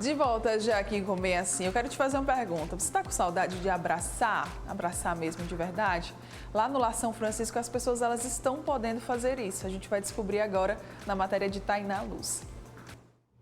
De volta já aqui com Bem Assim, eu quero te fazer uma pergunta. Você está com saudade de abraçar? Abraçar mesmo de verdade? Lá no Lar São Francisco, as pessoas elas estão podendo fazer isso. A gente vai descobrir agora na matéria de Tainá Luz.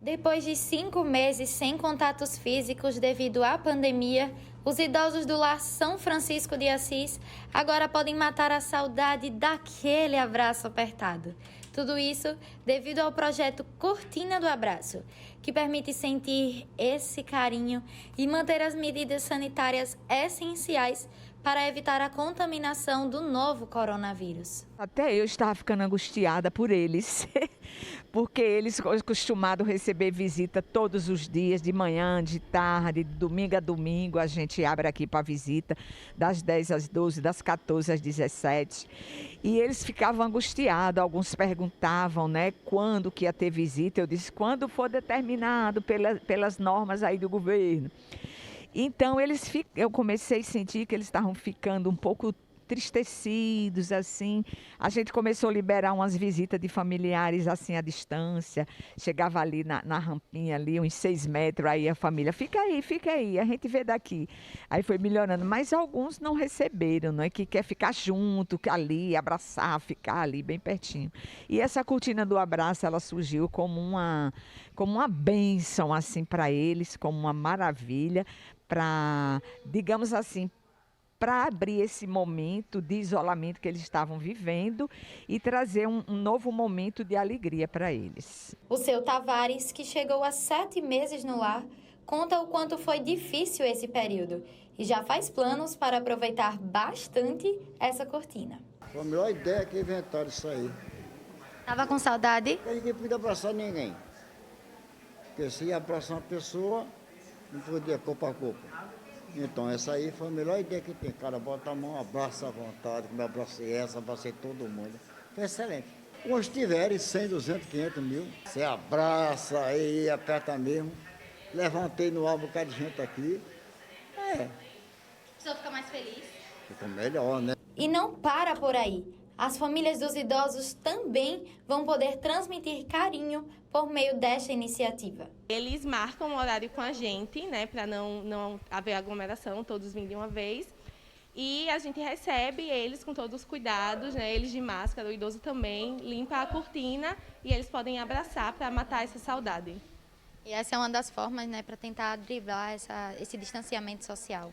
Depois de 5 meses sem contatos físicos devido à pandemia, os idosos do Lar São Francisco de Assis agora podem matar a saudade daquele abraço apertado. Tudo isso devido ao projeto Cortina do Abraço, que permite sentir esse carinho e manter as medidas sanitárias essenciais para evitar a contaminação do novo coronavírus. Até eu estava ficando angustiada por eles, porque eles costumaram receber visita todos os dias, de manhã, de tarde, de domingo a domingo. A gente abre aqui para visita, das 10 às 12, das 14 às 17. E eles ficavam angustiados, alguns perguntavam, né, quando que ia ter visita. Eu disse, quando for determinado pelas normas aí do governo. Então, eu comecei a sentir que eles estavam ficando um pouco entristecidos, assim. A gente começou a liberar umas visitas de familiares, assim, à distância. Chegava ali na rampinha, ali, uns 6 metros, aí a família, fica aí, a gente vê daqui. Aí foi melhorando, mas alguns não receberam, não é? Que quer ficar junto, ali, abraçar, ficar ali, bem pertinho. E essa cortina do abraço, ela surgiu como uma bênção, assim, para eles, como uma maravilha, para, digamos assim, para abrir esse momento de isolamento que eles estavam vivendo e trazer um novo momento de alegria para eles. O seu Tavares, que chegou há 7 meses no lar, conta o quanto foi difícil esse período e já faz planos para aproveitar bastante essa cortina. Foi a melhor ideia que inventaram isso aí. Tava com saudade? Ninguém podia abraçar ninguém. Porque se ia abraçar uma pessoa, não podia corpo a corpo. Então, essa aí foi a melhor ideia que tem. Cara, bota a mão, abraça à vontade, como eu abracei essa, abracei todo mundo. Foi excelente. Uns tiverem 100, 200, 500 mil, você abraça aí, aperta mesmo. Levantei no ar um bocado de gente aqui. A pessoa fica mais feliz. Fica melhor, né? E não para por aí. As famílias dos idosos também vão poder transmitir carinho por meio desta iniciativa. Eles marcam um horário com a gente, né, para não haver aglomeração, todos vindo de uma vez. E a gente recebe eles com todos os cuidados, né, eles de máscara, o idoso também, limpa a cortina e eles podem abraçar para matar essa saudade. E essa é uma das formas, né, para tentar driblar esse distanciamento social.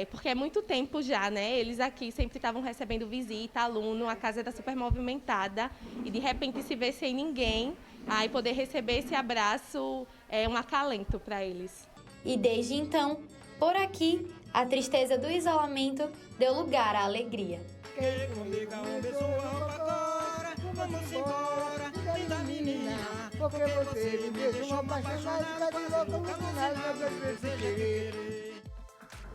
Porque é muito tempo já, né? Eles aqui sempre estavam recebendo visita, aluno, a casa era super movimentada e de repente se vê sem ninguém, aí poder receber esse abraço é um acalento para eles. E desde então, por aqui, a tristeza do isolamento deu lugar à alegria. Vamos embora, linda menina, porque você me deixa uma apaixonada,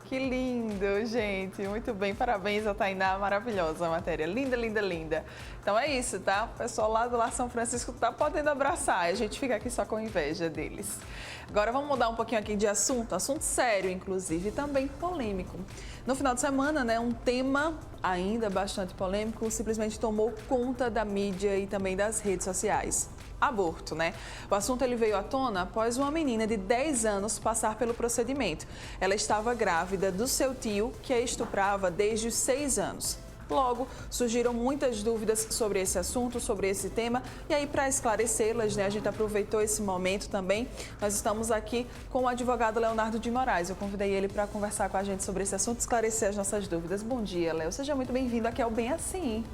Que lindo, gente. Muito bem, parabéns a Tainá, maravilhosa a matéria. Linda, linda, linda. Então é isso, tá? O pessoal lá do Lar São Francisco tá podendo abraçar. A gente fica aqui só com inveja deles. Agora vamos mudar um pouquinho aqui de assunto sério, inclusive, e também polêmico. No final de semana, né, um tema ainda bastante polêmico simplesmente tomou conta da mídia e também das redes sociais. Aborto, né? O assunto ele veio à tona após uma menina de 10 anos passar pelo procedimento. Ela estava grávida do seu tio, que a estuprava desde os 6 anos. Logo, surgiram muitas dúvidas sobre esse assunto, sobre esse tema. E aí, para esclarecê-las, né, a gente aproveitou esse momento também. Nós estamos aqui com o advogado Leonardo de Moraes. Eu convidei ele para conversar com a gente sobre esse assunto, esclarecer as nossas dúvidas. Bom dia, Léo. Seja muito bem-vindo aqui ao Bem Assim.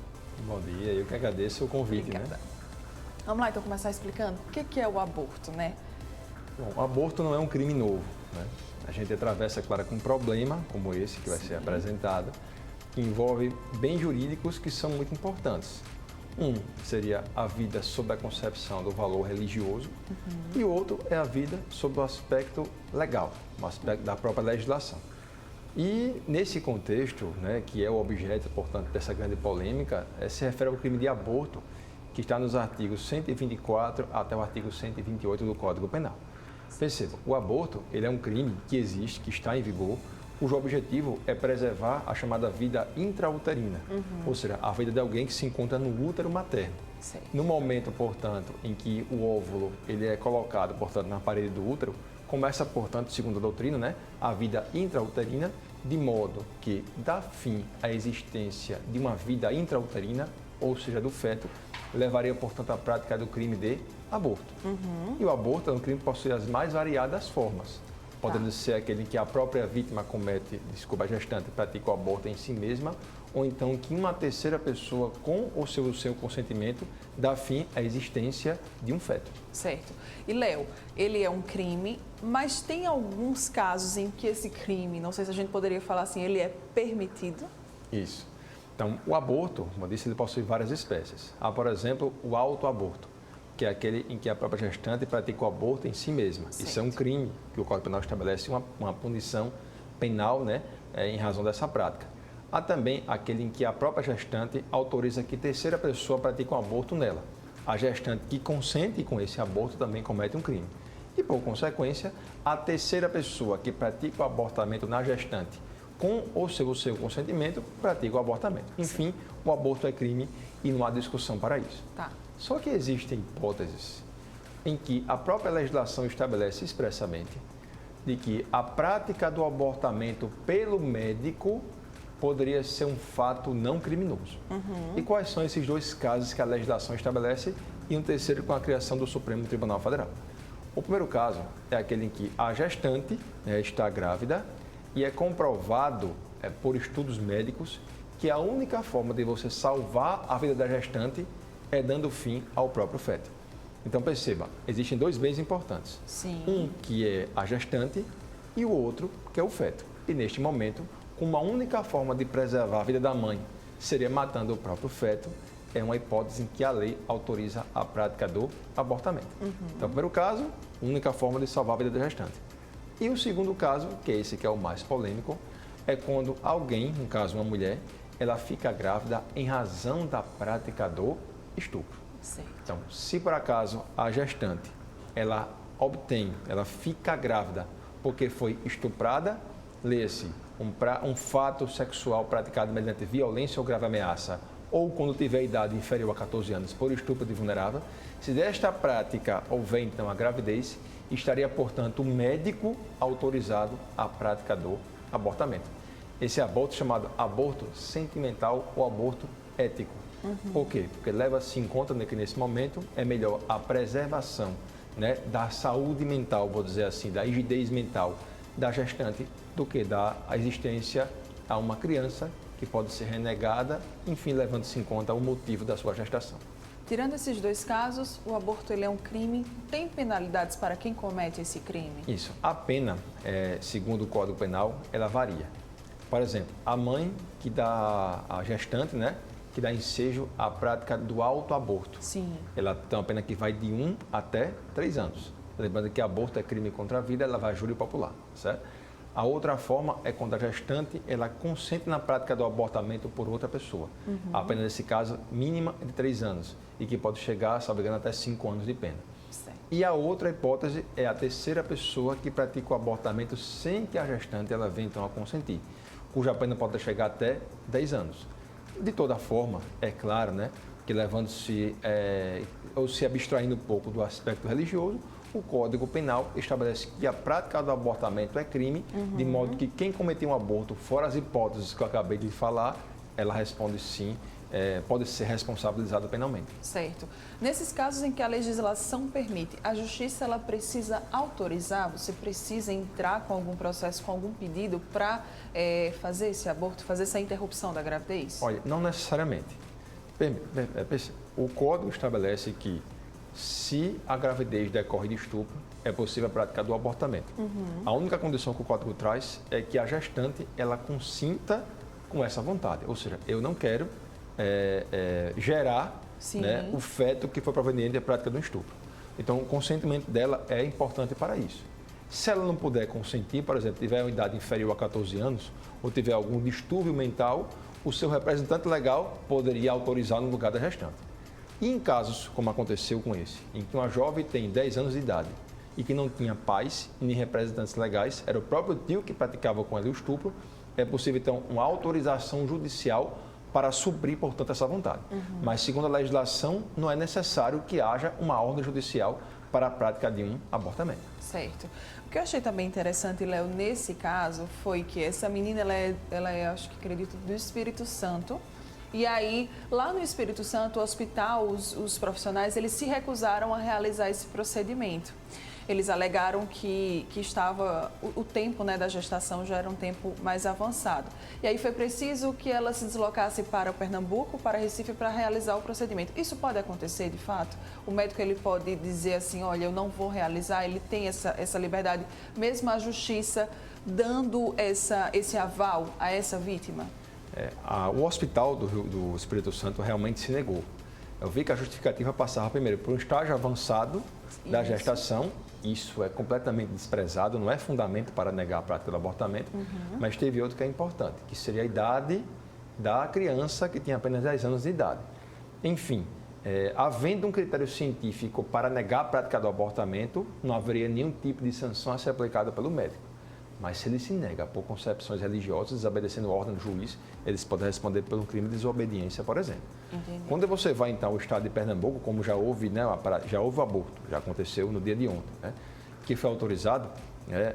Bom dia, eu que agradeço o convite. Obrigada. Né? Vamos lá, então, começar explicando o que é o aborto, né? Bom, o aborto não é um crime novo, né? A gente atravessa, claro, com um problema como esse que vai ser apresentado, que envolve bens jurídicos que são muito importantes. Um seria a vida sob a concepção do valor religioso e o outro é a vida sob o aspecto legal, o aspecto da própria legislação. E nesse contexto, né, que é o objeto, portanto, dessa grande polêmica, se refere ao crime de aborto, que está nos artigos 124 até o artigo 128 do Código Penal. Perceba, o aborto ele é um crime que existe, que está em vigor, cujo objetivo é preservar a chamada vida intrauterina, ou seja, a vida de alguém que se encontra no útero materno. Sim. No momento, portanto, em que o óvulo ele é colocado, portanto, na parede do útero, Começa, portanto, segundo a doutrina, né, a vida intrauterina, de modo que dá fim à existência de uma vida intrauterina, ou seja, do feto, levaria, portanto, à prática do crime de aborto. E o aborto é um crime que possui as mais variadas formas, podendo ser aquele em que a própria vítima comete, a gestante pratica o aborto em si mesma, ou então que uma terceira pessoa, com o seu consentimento, dá fim à existência de um feto. Certo. E, Léo, ele é um crime, mas tem alguns casos em que esse crime, não sei se a gente poderia falar assim, ele é permitido? Isso. Então, o aborto, como eu disse, ele possui várias espécies. Há, por exemplo, o autoaborto, que é aquele em que a própria gestante pratica o aborto em si mesma. Certo. Isso é um crime que o Código Penal estabelece uma punição penal, né, em razão dessa prática. Há também aquele em que a própria gestante autoriza que terceira pessoa pratique um aborto nela. A gestante que consente com esse aborto também comete um crime. E, por consequência, a terceira pessoa que pratica o abortamento na gestante com ou sem o seu consentimento, pratica o abortamento. Enfim, o aborto é crime e não há discussão para isso. Tá. Só que existem hipóteses em que a própria legislação estabelece expressamente de que a prática do abortamento pelo médico poderia ser um fato não criminoso. E quais são esses dois casos que a legislação estabelece e um terceiro com a criação do Supremo Tribunal Federal? O primeiro caso é aquele em que a gestante, né, está grávida e é comprovado por estudos médicos que a única forma de você salvar a vida da gestante é dando fim ao próprio feto. Então perceba, existem dois bens importantes. Sim. Um que é a gestante e o outro que é o feto. E neste momento, uma única forma de preservar a vida da mãe seria matando o próprio feto, é uma hipótese em que a lei autoriza a prática do abortamento. Então, o primeiro caso, a única forma de salvar a vida da gestante. E o segundo caso, que é esse que é o mais polêmico, é quando alguém, no caso uma mulher, ela fica grávida em razão da prática do estupro. Certo. Então, se por acaso a gestante, ela fica grávida porque foi estuprada, lê-se um fato sexual praticado mediante violência ou grave ameaça, ou quando tiver idade inferior a 14 anos por estupro de vulnerável, se desta prática houver então a gravidez, estaria, portanto, o médico autorizado à prática do abortamento. Esse aborto chamado aborto sentimental ou aborto ético. Por quê? Porque leva-se em conta que nesse momento é melhor a preservação, né, da saúde mental, vou dizer assim, da rigidez mental da gestante, do que dar a existência a uma criança que pode ser renegada, enfim, levando-se em conta o motivo da sua gestação. Tirando esses dois casos, o aborto ele é um crime. Tem penalidades para quem comete esse crime? Isso. A pena, segundo o Código Penal, ela varia. Por exemplo, a mãe que dá, a gestante, né, que dá ensejo à prática do autoaborto. Sim. Ela tem uma pena que vai de 1 até 3 anos. Lembrando que aborto é crime contra a vida, ela vai a júri popular, certo? A outra forma é quando a gestante ela consente na prática do abortamento por outra pessoa. A pena nesse caso mínima é de 3 anos e que pode chegar, salvo engano, até 5 anos de pena. Certo. E a outra hipótese é a terceira pessoa que pratica o abortamento sem que a gestante ela venha então a consentir, cuja pena pode chegar até 10 anos. De toda forma, é claro, né, que levando-se ou se abstraindo um pouco do aspecto religioso, o Código Penal estabelece que a prática do abortamento é crime, de modo que quem cometeu um aborto, fora as hipóteses que eu acabei de falar, ela responde sim, pode ser responsabilizada penalmente. Certo. Nesses casos em que a legislação permite, a justiça ela precisa autorizar? Você precisa entrar com algum processo, com algum pedido para fazer esse aborto, fazer essa interrupção da gravidez? Olha, não necessariamente. O Código estabelece que se a gravidez decorre de estupro, é possível a prática do abortamento. A única condição que o Código traz é que a gestante ela consinta com essa vontade. Ou seja, eu não quero gerar, né, o feto que foi proveniente da prática do estupro. Então, o consentimento dela é importante para isso. Se ela não puder consentir, por exemplo, tiver uma idade inferior a 14 anos ou tiver algum distúrbio mental, o seu representante legal poderia autorizar no lugar da gestante. E em casos como aconteceu com esse, em que uma jovem tem 10 anos de idade e que não tinha pais nem representantes legais, era o próprio tio que praticava com ela o estupro, é possível então uma autorização judicial para suprir, portanto, essa vontade. Mas, segundo a legislação, não é necessário que haja uma ordem judicial para a prática de um abortamento. Certo. O que eu achei também interessante, Léo, nesse caso, foi que essa menina, ela é, acho que acredito, do Espírito Santo. E aí, lá no Espírito Santo, o hospital, os profissionais, eles se recusaram a realizar esse procedimento. Eles alegaram que estava, o tempo, né, da gestação já era um tempo mais avançado. E aí foi preciso que ela se deslocasse para Pernambuco, para Recife, para realizar o procedimento. Isso pode acontecer, de fato? O médico ele pode dizer assim, olha, eu não vou realizar, ele tem essa liberdade, mesmo a justiça dando esse aval a essa vítima? O hospital do Espírito Santo realmente se negou. Eu vi que a justificativa passava primeiro por um estágio avançado da gestação. Isso é completamente desprezado, não é fundamento para negar a prática do abortamento, mas teve outro que é importante, que seria a idade da criança que tinha apenas 10 anos de idade. Enfim, havendo um critério científico para negar a prática do abortamento, não haveria nenhum tipo de sanção a ser aplicada pelo médico. Mas se ele se nega por concepções religiosas, desobedecendo a ordem do juiz, eles podem responder pelo crime de desobediência, por exemplo. Entendi. Quando você vai, então, ao estado de Pernambuco, como já houve, né, já houve aborto, já aconteceu no dia de ontem, né, que foi autorizado, né,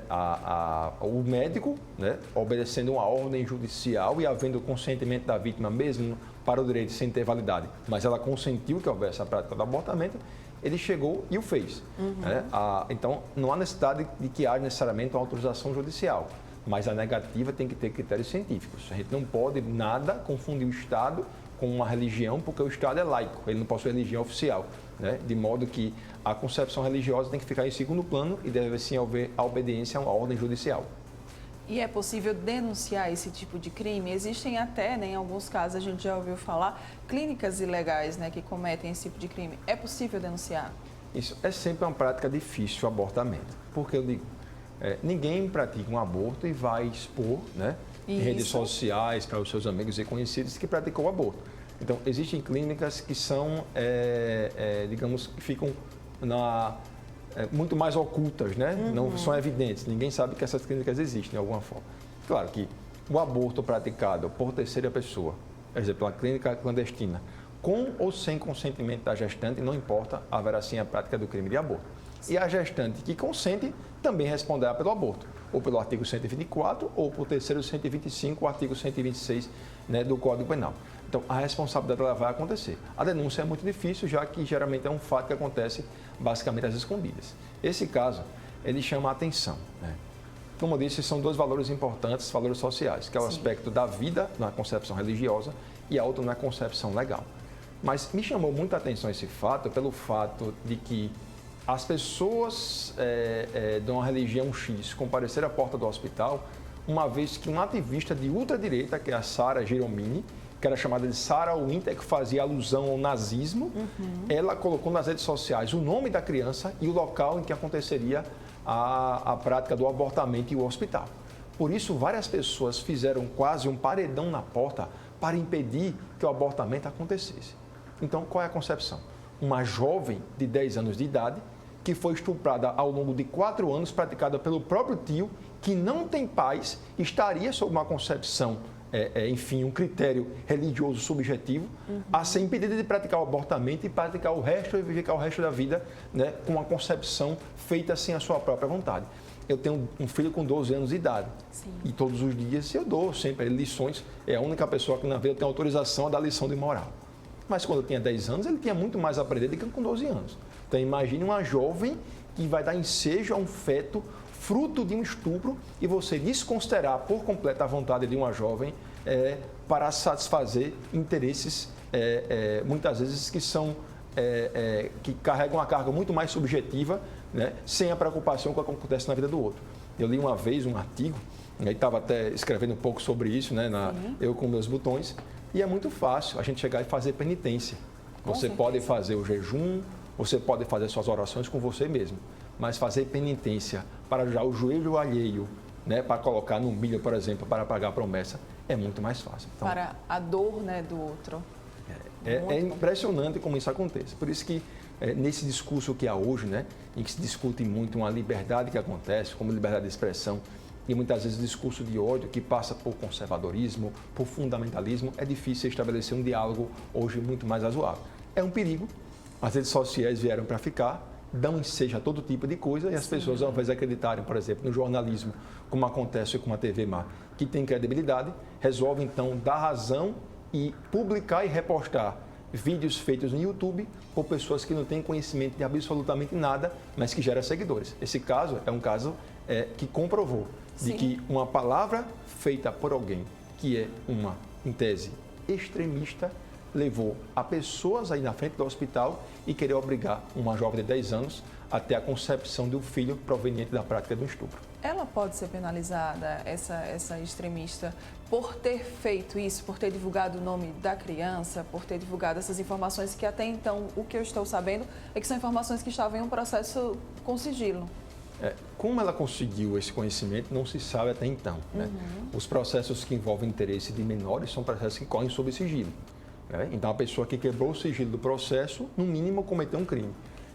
o médico, né, obedecendo uma ordem judicial e havendo consentimento da vítima mesmo para o direito sem ter validade, mas ela consentiu que houvesse a prática do abortamento, ele chegou e o fez. Né? Então, não há necessidade de que haja necessariamente uma autorização judicial, mas a negativa tem que ter critérios científicos. A gente não pode nada confundir o Estado com uma religião, porque o Estado é laico, ele não possui religião oficial. Né? De modo que a concepção religiosa tem que ficar em segundo plano e deve sim haver a obediência a uma ordem judicial. E é possível denunciar esse tipo de crime? Existem até, né, em alguns casos, a gente já ouviu falar, clínicas ilegais, né, que cometem esse tipo de crime. É possível denunciar? Isso é sempre uma prática difícil, o abortamento. Porque eu digo, ninguém pratica um aborto e vai expor, né, em redes sociais para os seus amigos e conhecidos que praticou o aborto. Então, existem clínicas que são, digamos, que ficam muito mais ocultas, né? Não são evidentes, ninguém sabe que essas clínicas existem de alguma forma. Claro que o aborto praticado por terceira pessoa, por exemplo, a clínica clandestina, com ou sem consentimento da gestante, não importa, haverá sim a prática do crime de aborto. E a gestante que consente também responderá pelo aborto, ou pelo artigo 124, ou por terceiro 125, o artigo 126, né, do Código Penal. Então, a responsabilidade dela vai acontecer. A denúncia é muito difícil, já que geralmente é um fato que acontece basicamente às escondidas. Esse caso, ele chama a atenção. Né? Como eu disse, são dois valores importantes, valores sociais, que é o aspecto da vida na concepção religiosa e a outra na concepção legal. Mas me chamou muita atenção esse fato pelo fato de que as pessoas de uma religião X compareceram à porta do hospital, uma vez que um ativista de ultradireita, que é a Sara Giromini, que era chamada de Sarah Winter, que fazia alusão ao nazismo, ela colocou nas redes sociais o nome da criança e o local em que aconteceria a prática do abortamento e o hospital. Por isso, várias pessoas fizeram quase um paredão na porta para impedir que o abortamento acontecesse. Então, qual é a concepção? Uma jovem de 10 anos de idade que foi estuprada ao longo de 4 anos, praticada pelo próprio tio, que não tem pais, estaria sob uma concepção, enfim, um critério religioso subjetivo, a ser impedida de praticar o abortamento e praticar o resto e viver o resto da vida, né, com uma concepção feita sem a sua própria vontade. Eu tenho um filho com 12 anos de idade. Sim. E todos os dias eu dou sempre lições. É a única pessoa que na vida tem autorização a dar lição de moral. Mas quando eu tinha 10 anos, ele tinha muito mais a aprender do que com 12 anos. Então imagine uma jovem que vai dar ensejo a um feto fruto de um estupro e você desconsiderar por completo a vontade de uma jovem para satisfazer interesses, muitas vezes, que são que carregam uma carga muito mais subjetiva, né, sem a preocupação com o que acontece na vida do outro. Eu li uma vez um artigo, e estava até escrevendo um pouco sobre isso, né, eu com meus botões, e é muito fácil a gente chegar e fazer penitência. Você pode fazer o jejum, você pode fazer suas orações com você mesmo, mas fazer penitência para já o joelho alheio, né, para colocar no milho, por exemplo, para pagar a promessa, é muito mais fácil. Então, para a dor, né, do outro. É impressionante como isso acontece. Por isso que nesse discurso que há hoje, né, em que se discute muito uma liberdade que acontece, como liberdade de expressão, e muitas vezes o discurso de ódio que passa por conservadorismo, por fundamentalismo, é difícil estabelecer um diálogo hoje muito mais razoável. É um perigo, as redes sociais vieram para ficar dão ensejo a todo tipo de coisa e as pessoas, ao invés de acreditarem, por exemplo, no jornalismo, como acontece com a TV Mar, que tem credibilidade, resolvem então dar razão e publicar e repostar vídeos feitos no YouTube por pessoas que não têm conhecimento de absolutamente nada, mas que geram seguidores. Esse caso é um caso que comprovou de que uma palavra feita por alguém que é em tese, extremista, levou a pessoas aí na frente do hospital e querer obrigar uma jovem de 10 anos a ter a concepção de um filho proveniente da prática do estupro. Ela pode ser penalizada, essa extremista, por ter feito isso, por ter divulgado o nome da criança, por ter divulgado essas informações que até então, o que eu estou sabendo, é que são informações que estavam em um processo com sigilo. Como ela conseguiu esse conhecimento, não se sabe até então. Né? Os processos que envolvem interesse de menores são processos que correm sob sigilo. Então, a pessoa que quebrou o sigilo do processo, no mínimo, cometeu um crime.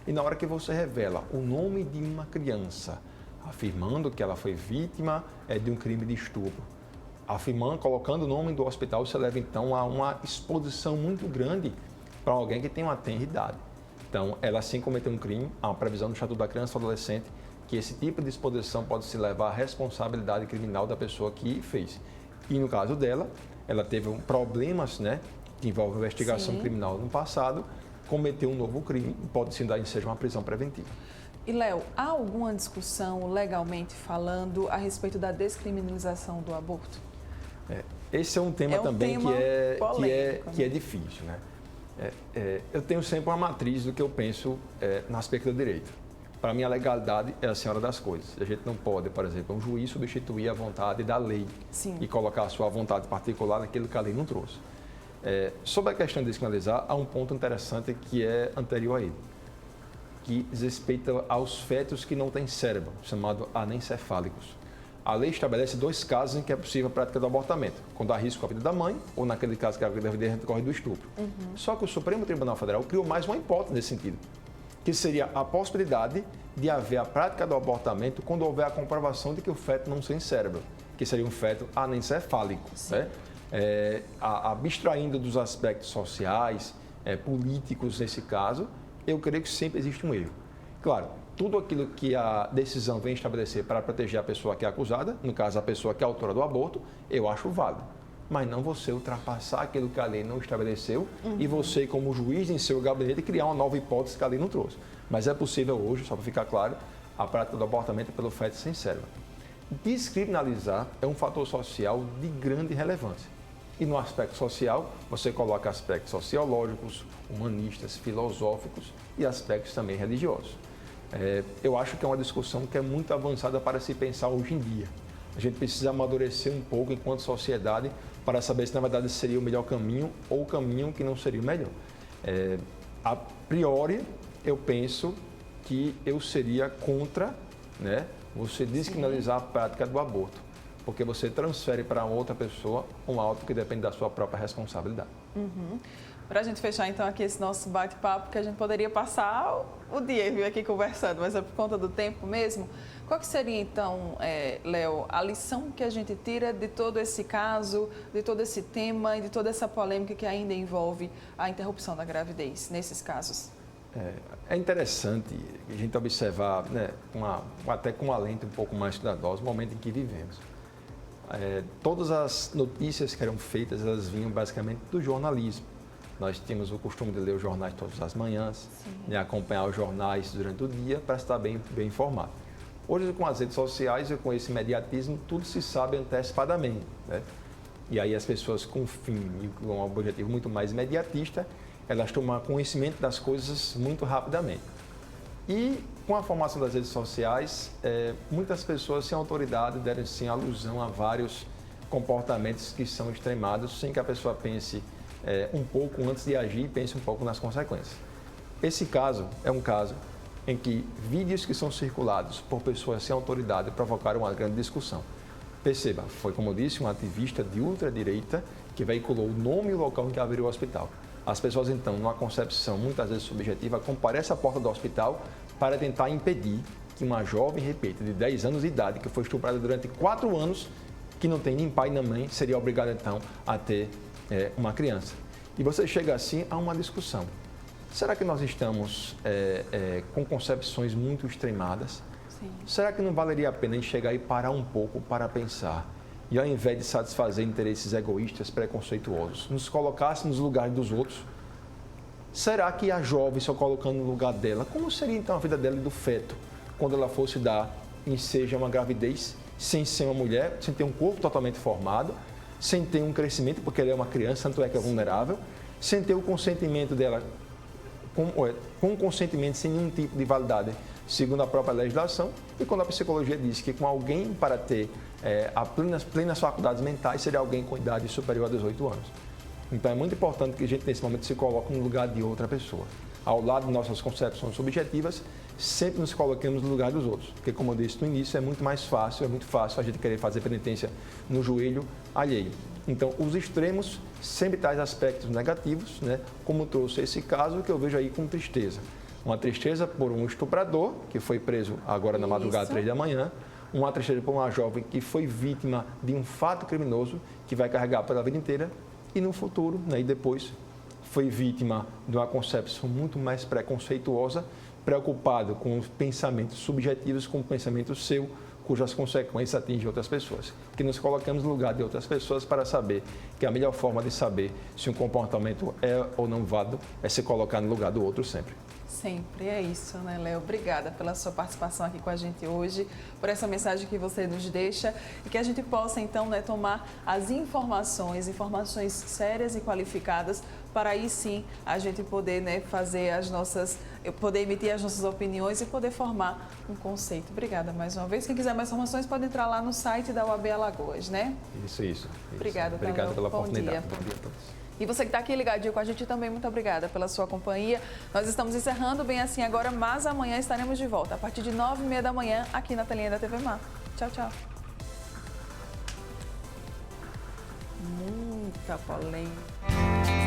E na hora que você revela o nome de uma criança, afirmando que ela foi vítima de um crime de estupro, afirmando, colocando o nome do hospital, você leva, então, a uma exposição muito grande para alguém que tem uma tenra idade. Então, ela sim cometeu um crime, há uma previsão do Estatuto da Criança e do Adolescente que esse tipo de exposição pode se levar à responsabilidade criminal da pessoa que fez. E no caso dela, ela teve problemas, que envolvem investigação criminal no passado, cometeu um novo crime e pode sim dar ensejo a uma prisão preventiva. E, Léo, há alguma discussão legalmente falando a respeito da descriminalização do aborto? Esse é um tema também polêmico, que é difícil. Eu tenho sempre uma matriz do que eu penso no aspecto do direito. Para mim, a legalidade é a senhora das coisas. A gente não pode, por exemplo, um juiz substituir a vontade da lei e colocar a sua vontade particular naquilo que a lei não trouxe. Sobre a questão de descriminalizar, há um ponto interessante que é anterior a ele, que diz respeito aos fetos que não têm cérebro, chamado anencefálicos. A lei estabelece 2 casos em que é possível a prática do abortamento, quando há risco à vida da mãe ou naquele caso que a gravidez decorre do estupro. Só que o Supremo Tribunal Federal criou mais uma hipótese nesse sentido, que seria a possibilidade de haver a prática do abortamento quando houver a comprovação de que o feto não tem cérebro, que seria um feto anencefálico. Abstraindo dos aspectos sociais, políticos nesse caso, eu creio que sempre existe um erro. Claro, tudo aquilo que a decisão vem estabelecer para proteger a pessoa que é acusada, no caso a pessoa que é autora do aborto, eu acho válido. Mas não você ultrapassar aquilo que a lei não estabeleceu e você, como juiz em seu gabinete, criar uma nova hipótese que a lei não trouxe. Mas é possível hoje, só para ficar claro, a prática do abortamento pelo feto sem cérebro. Descriminalizar é um fator social de grande relevância. E no aspecto social, você coloca aspectos sociológicos, humanistas, filosóficos e aspectos também religiosos. Eu acho que é uma discussão que é muito avançada para se pensar hoje em dia. A gente precisa amadurecer um pouco enquanto sociedade para saber se na verdade seria o melhor caminho ou o caminho que não seria o melhor. A priori, eu penso que eu seria contra você descriminalizar a prática do aborto, porque você transfere para outra pessoa um ato que depende da sua própria responsabilidade. Para a gente fechar, então, aqui esse nosso bate-papo, que a gente poderia passar o dia aqui conversando, mas é por conta do tempo mesmo. Qual que seria, então, Léo, a lição que a gente tira de todo esse caso, de todo esse tema e de toda essa polêmica que ainda envolve a interrupção da gravidez, nesses casos? É interessante a gente observar, até com uma lente um pouco mais cuidadosa, o momento em que vivemos. Todas as notícias que eram feitas, elas vinham basicamente do jornalismo. Nós tínhamos o costume de ler os jornais todas as manhãs, acompanhar os jornais durante o dia para estar bem informado. Hoje, com as redes sociais e com esse imediatismo, tudo se sabe antecipadamente. E aí as pessoas com fim e com um objetivo muito mais imediatista, elas tomam conhecimento das coisas muito rapidamente. E com a formação das redes sociais, muitas pessoas sem autoridade deram sim alusão a vários comportamentos que são extremados, sem que a pessoa pense um pouco antes de agir e pense um pouco nas consequências. Esse caso é um caso em que vídeos que são circulados por pessoas sem autoridade provocaram uma grande discussão. Perceba, foi, como eu disse, um ativista de ultradireita que veiculou o nome e o local em que haveria o hospital. As pessoas, então, numa concepção muitas vezes subjetiva, comparecem à porta do hospital para tentar impedir que uma jovem, repito, de 10 anos de idade, que foi estuprada durante 4 anos, que não tem nem pai nem mãe, seria obrigada, então, a ter uma criança. E você chega assim a uma discussão, será que nós estamos com concepções muito extremadas? Sim. Será que não valeria a pena a gente chegar e parar um pouco para pensar? E ao invés de satisfazer interesses egoístas, preconceituosos, nos colocássemos no lugar dos outros? Será que a jovem, se eu colocando no lugar dela, como seria então a vida dela e do feto, quando ela fosse dar ensejo a uma gravidez, sem ser uma mulher, sem ter um corpo totalmente formado, sem ter um crescimento, porque ela é uma criança, tanto é que é vulnerável, sem ter o consentimento dela, com consentimento sem nenhum tipo de validade, segundo a própria legislação, e quando a psicologia diz que com alguém para ter plenas faculdades mentais seria alguém com idade superior a 18 anos. Então é muito importante que a gente nesse momento se coloque no lugar de outra pessoa. Ao lado de nossas concepções subjetivas, sempre nos coloquemos no lugar dos outros. Porque, como eu disse no início, é muito fácil a gente querer fazer penitência no joelho alheio. Então, os extremos sempre trazem aspectos negativos, né? Como trouxe esse caso que eu vejo aí com tristeza. Uma tristeza por um estuprador, que foi preso agora na madrugada, 3 da manhã. Uma tristeza por uma jovem que foi vítima de um fato criminoso, que vai carregar pela vida inteira. E no futuro, né, e depois, foi vítima de uma concepção muito mais preconceituosa, preocupado com os pensamentos subjetivos, com o pensamento seu, cujas consequências atingem outras pessoas. Que nos colocamos no lugar de outras pessoas para saber que a melhor forma de saber se um comportamento é ou não válido é se colocar no lugar do outro sempre. Sempre é isso, né, Léo? Obrigada pela sua participação aqui com a gente hoje, por essa mensagem que você nos deixa e que a gente possa, então, né, tomar as informações sérias e qualificadas para aí sim a gente poder, né, poder emitir as nossas opiniões e poder formar um conceito. Obrigada mais uma vez. Quem quiser mais informações pode entrar lá no site da UAB Alagoas, né? Isso. Obrigada pela oportunidade. Dia. Bom dia a todos. E você que está aqui ligadinho com a gente também, muito obrigada pela sua companhia. Nós estamos encerrando bem assim agora, mas amanhã estaremos de volta, a partir de 9h30 da manhã, aqui na telinha da TV Mar. Tchau, tchau. Muita polêmica.